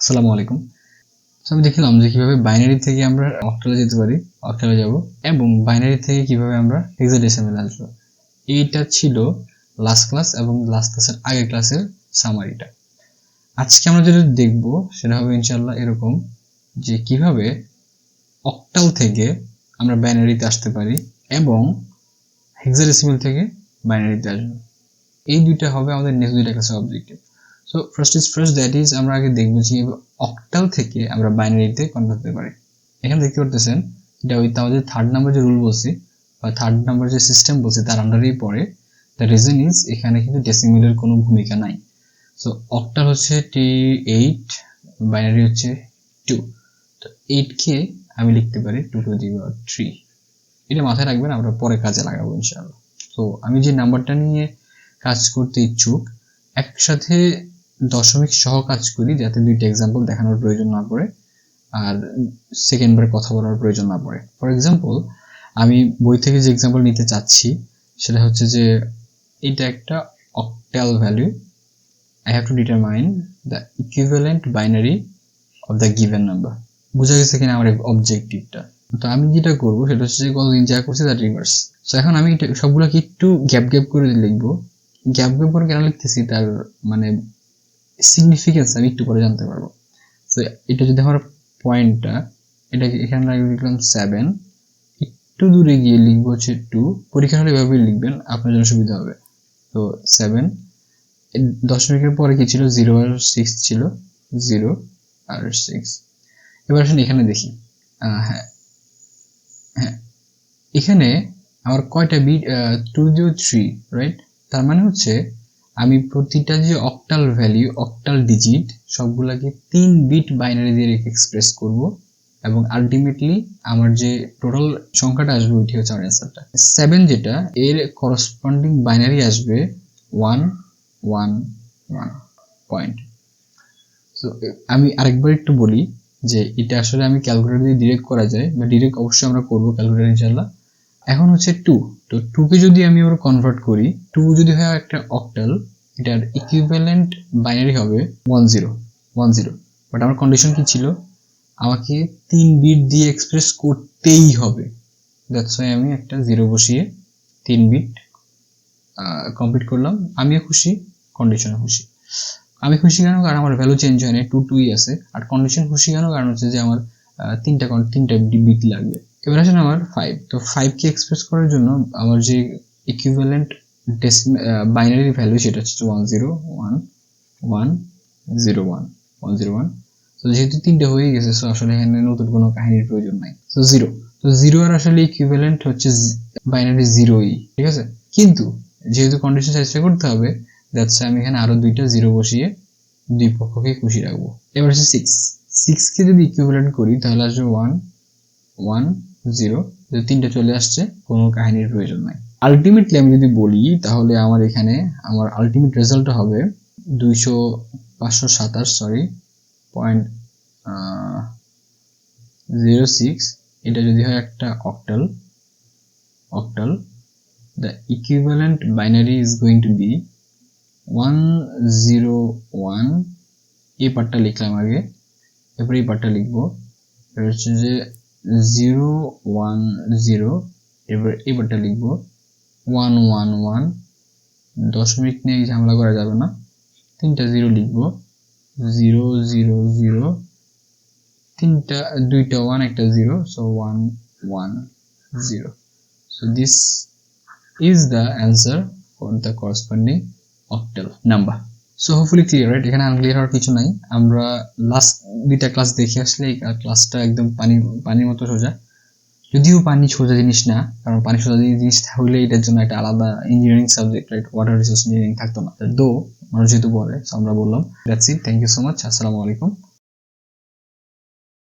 আসসালামু আলাইকুম। সো আমি দেখলাম যে কিভাবে বাইনারি থেকে আমরা অক্টালে যেতে পারি, অক্টালে যাব, এবং বাইনারি থেকে কিভাবে আমরা হেক্সাডেসিমালে আসবো। এইটা ছিল লাস্ট ক্লাস এবং লাস্ট ক্লাসের আগের ক্লাসের সামারিটা। আজকে আমরা যেটা দেখব সেটা হবে ইনশাআল্লাহ এরকম যে কিভাবে অক্টাল থেকে আমরা বাইনারিতে আসতে পারি এবং হেক্সাডেসিমাল থেকে বাইনারিতে আসবো। এই দুইটা হবে আমাদের নেক্সট দুইটা ক্লাসের objective. So first that is আমরা আগে দেখবো যে অক্টাল থেকে আমরা বাইনারিতে কনভার্ট করতে পারি। এখানে দেখতে পারতেছেন এটা উইথ আমাদের থার্ড নাম্বার যে রুল বলছি বা থার্ড নাম্বার যে সিস্টেম বলছি তার আন্ডারেই পড়ে। দ্য রিজন ইজ এখানে কিন্তু ডেসিমেলের কোনো ভূমিকা নাই। সো অক্টাল হচ্ছে T8, বাইনারি হচ্ছে 2। তো 8 কে আমি লিখতে পারি 2 to the power 3। এটা মাথায় রাখবেন, আমরা পরে কাজে লাগাবো ইনশাআল্লাহ। তো আমি যে নাম্বারটা নিয়ে কাজ করতে ইচ্ছুক একসাথে দশমিক সহ কাজ করি, যাতে দুইটা এক্সাম্পল দেখানোর প্রয়োজন না পড়ে আর সেকেন্ডবার কথা বলার প্রয়োজন না পড়ে। ফর এক্সাম্পল, আমি বই থেকে যে এক্সাম্পল নিতে চাচ্ছি সেটা হচ্ছে যে এটা একটা octal value. I have to determine the equivalent binary of the given number. বোঝা গেছে কিনা আমার অবজেক্টিভটা? তো আমি যেটা করবো সেটা হচ্ছে যে গতদিন যা করছি তার রিভার্স। সো এখন আমি সবগুলোকে একটু গ্যাপ করে লিখবো। গ্যাপ করে কেন লিখতেছি তার মানে সিগনিফিকেন্স আমি একটু পরে জানতে পারবো। তো এটা যদি আমার পয়েন্টটা, এটা এখানে লিখলাম 7, একটু দূরে গিয়ে লিখবো হচ্ছে 2। পরীক্ষা হলে এভাবে লিখবেন, আপনার জন্য সুবিধা হবে। তো 7 দশমিকের পরে কি ছিল, 0 আর 6 ছিল, 0 আর 6। এবার আসলে এখানে দেখি, হ্যাঁ এখানে আমার কয়টা বিট, 203, রাইট? তার মানে হচ্ছে আমি প্রতিটা যে অক্টাল ভ্যালু, অক্টাল ডিজিট সবগুলাকে 3 বিট বাইনারি দিয়ে এক্সপ্রেস করব এবং আলটিমেটলি আমার যে টোটাল সংখ্যাটা আসবে ওইটি হচ্ছে আমার অ্যান্সারটা। 7 যেটা এর করসপন্ডিং বাইনারি আসবে 1 1 1 পয়েন্ট। সো আমি আরেকবার একটু বলি যে এটা আসলে আমি ক্যালকুলেটর দিয়ে ডিরেক্ট করা যায় বা ডিরেক্ট অবশ্যই আমরা করব ক্যালকুলেটর ইনশাআল্লাহ। এখন হচ্ছে 2। তো 2 কে যদি আমি আবার কনভার্ট করি, 2 যদি হয় একটা অক্টাল, এটার ইকুইভ্যালেন্ট বাইনারি হবে 10 বাট আমার কন্ডিশন কি ছিল, আমাকে 3 বিট দিয়ে এক্সপ্রেস করতেই হবে। দ্যাটস ওয়াই আমি একটা 0 বসিয়ে 3 বিট কমপ্লিট করলাম। আমিও খুশি, কন্ডিশনও খুশি। আমি খুশি কেন? কারণ আমার ভ্যালু চেঞ্জ হয় না, 2 আছে। আর কন্ডিশন খুশি কেন? কারণ হচ্ছে যে আমার তিনটা বিট লাগবে। এবার আসেন আমার 5। তো 5 কে এক্সপ্রেস করার জন্য আমার যে ইকুইভ্যালেন্ট বাইনারি ভ্যালু সেটা হচ্ছে 10110101। তো যেহেতু 3টা হয়ে গেছে, সো আসলে এখানে নতুন কোনো কাহিনীর প্রয়োজন নাই। সো 0, তো 0 আর আসলে ইকুইভ্যালেন্ট হচ্ছে বাইনারি 0ই, ঠিক আছে? কিন্তু যেহেতু কন্ডিশন স্যাটিসফাই করতে হবে, দ্যাটস আমি এখানে আরো 2টা 0 বসিয়ে দুই পক্ষকে খুশি রাখবো। এবার হচ্ছে 6 কে যদি ইকুইভ্যালেন্ট করি তাহলে আসবে 1 1 0। যে 3টা চলে আসছে, কোনো কাহিনীর প্রয়োজন নাই। আলটিমেটলি আমি যদি বলি তাহলে আমার এখানে আমার আলটিমেট রেজাল্ট হবে 527.06। এটা যদি হয় একটা octal, the equivalent binary is going to be 101। এই পার্টটা লিখলাম আগে, এরপর এই পার্টটা লিখবো। এটা হচ্ছে যে 010, এবার এই পার্টটা লিখবো 111। দশমিক নিয়ে ঝামেলা করা যাবে না, 3টা 0 লিখবো, 000, 2টা 1 একটা 0, so 110। so this is the answer for the corresponding octal number. So hopefully clear, right? এখানে আনক্লিয়ার হওয়ার কিছু নাই। আমরা লাস্ট দুইটা ক্লাস দেখে আসলে এই ক্লাসটা একদম পানির মতো সোজা। যদিও পানি সোজা জিনিস না, কারণ পানি সোজা জিনিস হইলে এটার জন্য একটা আলাদা engineering subject, right? Water resource engineering থাকতো না। দো মানুষ যেহেতু বলে, আমরা বললাম। That's it, thank you so much, আসসালামু আলাইকুম।